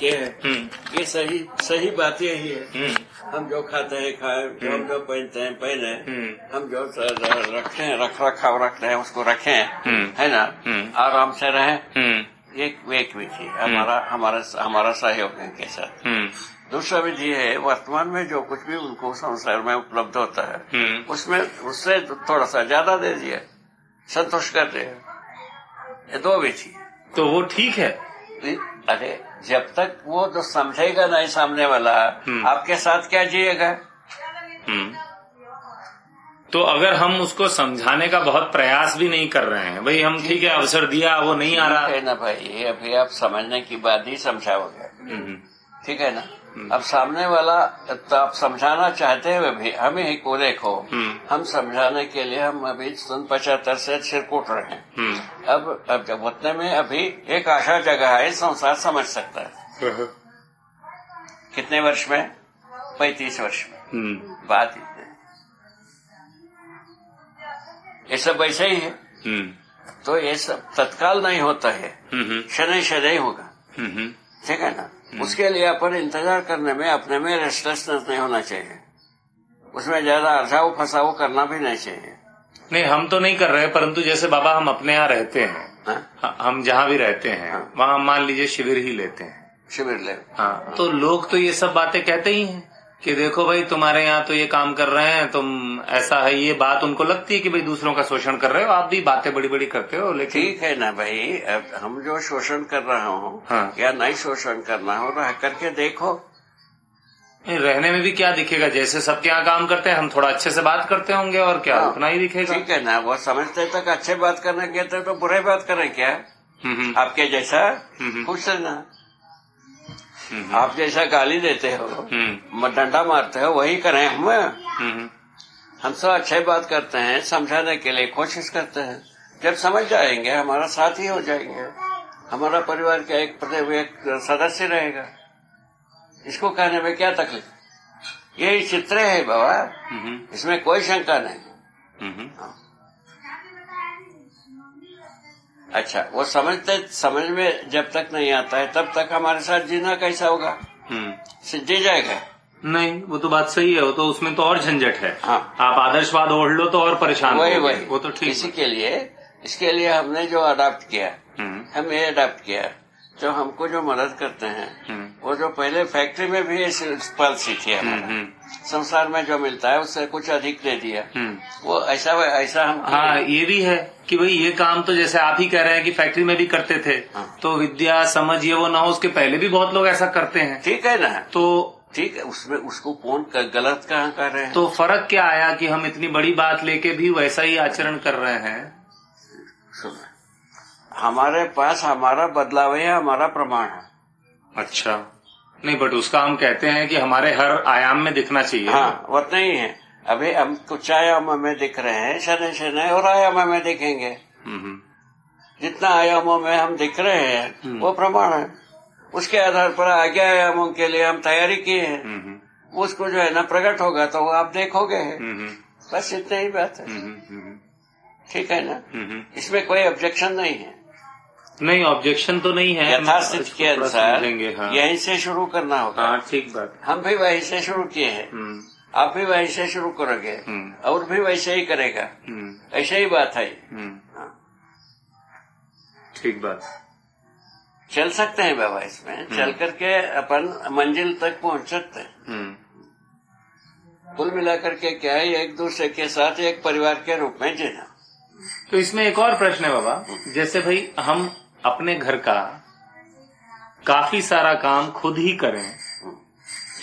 ये है, ये सही बात यही है। हम जो खाते हैं खाए, हम जो पहनते हैं पहने, हम जो रखते हैं रख रखते हैं उसको रखें, है ना, आराम से रहें। एक विधि हमारा सहयोग है के साथ। दूसरा विधि है वर्तमान में जो कुछ भी उनको संसार में उपलब्ध होता है उसमें उससे थोड़ा सा ज्यादा दे दिया, संतुष्ट कर दिया। ये दो विधि। तो वो ठीक है। अरे जब तक वो तो समझेगा नहीं सामने वाला, आपके साथ क्या जिएगा? तो अगर हम उसको समझाने का बहुत प्रयास भी नहीं कर रहे हैं, भाई हम ठीक है अवसर दिया, वो नहीं आ रहा है ना भाई, अभी आप समझने की बात ही समझाओगे, ठीक है ना। अब सामने वाला तो आप समझाना चाहते हैं भी, हमें ही को देखो, हम समझाने के लिए हम अभी 75 से सिर कूट रहे हैं। अब जब उतने में अभी एक आशा जगह है, संसार समझ सकता है। कितने वर्ष में? 35 वर्ष में। बात इतने, ये सब वैसे ही है। तो ये सब तत्काल नहीं होता है, शनै शनै होगा, ठीक है ना। उसके लिए अपन इंतजार करने में अपने में रेस्टलेसनेस नहीं होना चाहिए, उसमें ज्यादा अर्जाओ फसाओ करना भी नहीं चाहिए। नहीं, हम तो नहीं कर रहे, परंतु जैसे बाबा हम अपने यहाँ रहते हैं, हम जहाँ भी रहते हैं वहाँ मान लीजिए शिविर ही लेते हैं, शिविर ले, हाँ, तो लोग तो ये सब बातें कहते ही हैं कि देखो भाई तुम्हारे यहाँ तो ये काम कर रहे हैं, तुम ऐसा है, ये बात उनको लगती है कि भाई दूसरों का शोषण कर रहे हो, आप भी बातें बड़ी बड़ी करते हो। लेकिन ठीक है ना भाई, अब हम जो शोषण कर रहा हूँ या नहीं शोषण करना हो, रह करके देखो। रहने में भी क्या दिखेगा, जैसे सबके यहाँ काम करते हैं, हम थोड़ा अच्छे से बात करते होंगे और क्या उतना ही दिखेगा। ठीक है ना, वो समझते तक अच्छे बात करने कहते तो बुरे बात करें क्या? आपके जैसा खुश रहना, आप जैसा गाली देते हो, डंडा मारते हो, वही करें हम सब अच्छे बात करते हैं, समझाने के लिए कोशिश करते हैं। जब समझ जाएंगे हमारा साथ ही हो जाएंगे, हमारा परिवार का एक सदस्य रहेगा। इसको कहने में क्या तकलीफ? यही चित्र है बाबा, इसमें कोई शंका नहीं। अच्छा, वो समझ में जब तक नहीं आता है तब तक हमारे साथ जीना कैसा होगा? जी जाएगा? नहीं, वो तो बात सही है, वो तो उसमें तो और झंझट है। हाँ, आप आदर्शवाद ओढ़ लो तो और परेशान वही वो तो ठीक। इसके लिए हमने जो अडॉप्ट किया, हम ये अडॉप्ट किया, जो हमको जो मदद करते हैं, वो जो पहले फैक्ट्री में भी पल सीखी है, संसार में जो मिलता है उससे कुछ अधिक दे दिया, वो ऐसा हम। हाँ, ये भी है कि भाई ये काम तो जैसे आप ही कह रहे हैं कि फैक्ट्री में भी करते थे, तो विद्या समझ ये वो ना हो, उसके पहले भी बहुत लोग ऐसा करते हैं। ठीक है ना, तो ठीक है, उसमें उसको कौन गलत कहाँ कर रहे हैं? तो फर्क क्या आया कि हम इतनी बड़ी बात लेके भी वैसा ही आचरण कर रहे हैं? सुनो, हमारे पास हमारा बदलाव है, हमारा प्रमाण है। अच्छा, नहीं, बट उसका हम कहते हैं कि हमारे हर आयाम में दिखना चाहिए। हाँ, वो नहीं है। अभी हम कुछ आयामों में दिख रहे हैं, शनै शनै और आयामों में दिखेंगे। जितना आयामों में हम दिख रहे हैं वो प्रमाण है, उसके आधार पर आगे आयामों के लिए हम तैयारी किए हैं। उसको जो है ना प्रकट होगा तो वो आप देखोगे। बस इतना ही बात है, ठीक है ना। इसमें कोई ऑब्जेक्शन नहीं है। नहीं, ऑब्जेक्शन तो नहीं है, यथास्थिति के अनुसार हाँ। यहीं से शुरू करना होगा। हाँ, ठीक बात। हम भी वहीं से शुरू किए हैं, आप भी वहीं से शुरू करोगे और भी वैसे ही करेगा, ऐसे ही बात है। ठीक बात। चल सकते हैं बाबा, इसमें चल करके अपन मंजिल तक पहुंच सकते हैं। कुल मिलाकर के क्या है, एक दूसरे के साथ एक परिवार के रूप में जीना। तो इसमें एक और प्रश्न है बाबा, जैसे भाई हम अपने घर का काफी सारा काम खुद ही करें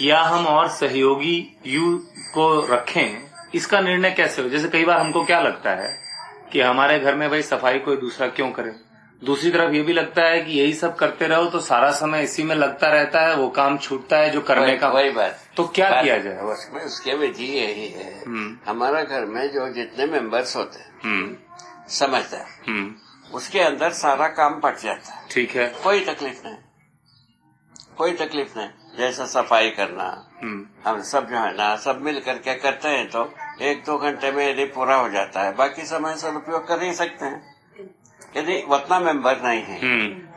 या हम और सहयोगी को रखें, इसका निर्णय कैसे हो? जैसे कई बार हमको क्या लगता है कि हमारे घर में भाई सफाई कोई दूसरा क्यों करे, दूसरी तरफ ये भी लगता है कि यही सब करते रहो तो सारा समय इसी में लगता रहता है, वो काम छूटता है जो करने का। वही बात, तो क्या किया जाए? उसमें उसके विधि यही है, हमारा घर में जो जितने मेंबर्स होते हैं समझदार, उसके अंदर सारा काम पट जाता है। ठीक है, कोई तकलीफ नहीं, कोई तकलीफ नहीं। जैसा सफाई करना, हम सब जो है ना सब मिल करके करते हैं तो 1-2 घंटे में यदि पूरा हो जाता है, बाकी समय सदुपयोग कर ही सकते हैं। यदि उतना मेंबर नहीं है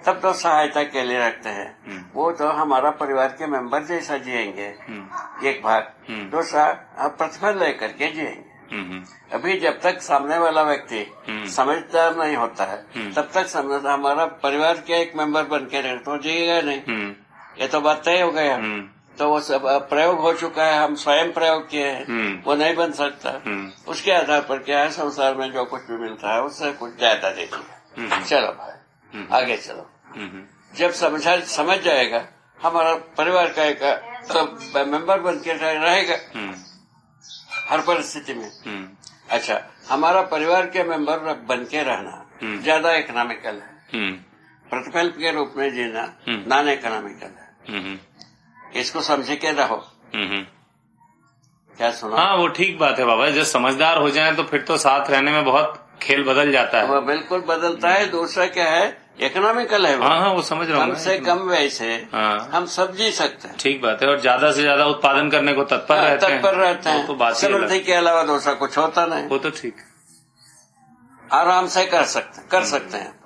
तब तो सहायता के लिए रखते हैं। वो तो हमारा परिवार के मेंबर जैसा जिएंगे, एक भाग। दूसरा प्रतिफल लेकर के जिएंगे। अभी जब तक सामने वाला व्यक्ति समझदार नहीं होता है, तब तक हमारा परिवार के एक मेंबर बन के रहे तो जिएगा नहीं। ये तो बात तय हो गया। तो वो सब प्रयोग हो चुका है, हम स्वयं प्रयोग किए हैं, वो नहीं बन सकता। उसके आधार पर क्या है, संसार में जो कुछ भी मिलता है उससे कुछ ज्यादा दे दिया। चलो भाई आगे चलो। जब समझ जाएगा, हमारा परिवार का एक तो मेंबर बन के रहेगा हर परिस्थिति में। अच्छा, हमारा परिवार के मेंबर बन के रहना ज्यादा इकोनॉमिकल है, प्रतिफल के रूप में जीना नॉन इकोनॉमिकल है। इसको समझे के रहो। क्या सुना? हाँ, वो ठीक बात है बाबा। जब समझदार हो जाए तो फिर तो साथ रहने में बहुत खेल बदल जाता है। वो बिल्कुल बदलता है। दूसरा क्या है, इकोनॉमिकल है वो। हाँ, वो समझ रहा हूँ। कम से कम व्यय से हम सब जी सकते हैं। ठीक बात है। और ज्यादा से ज्यादा उत्पादन करने को तत्पर रहते हैं। तो बात समृद्धि के अलावा दूसरा कुछ होता नहीं। वो तो ठीक, आराम से कर सकते हैं।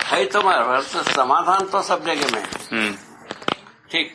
है तुम्हारा समाधान तो सब जगह में है। ठीक।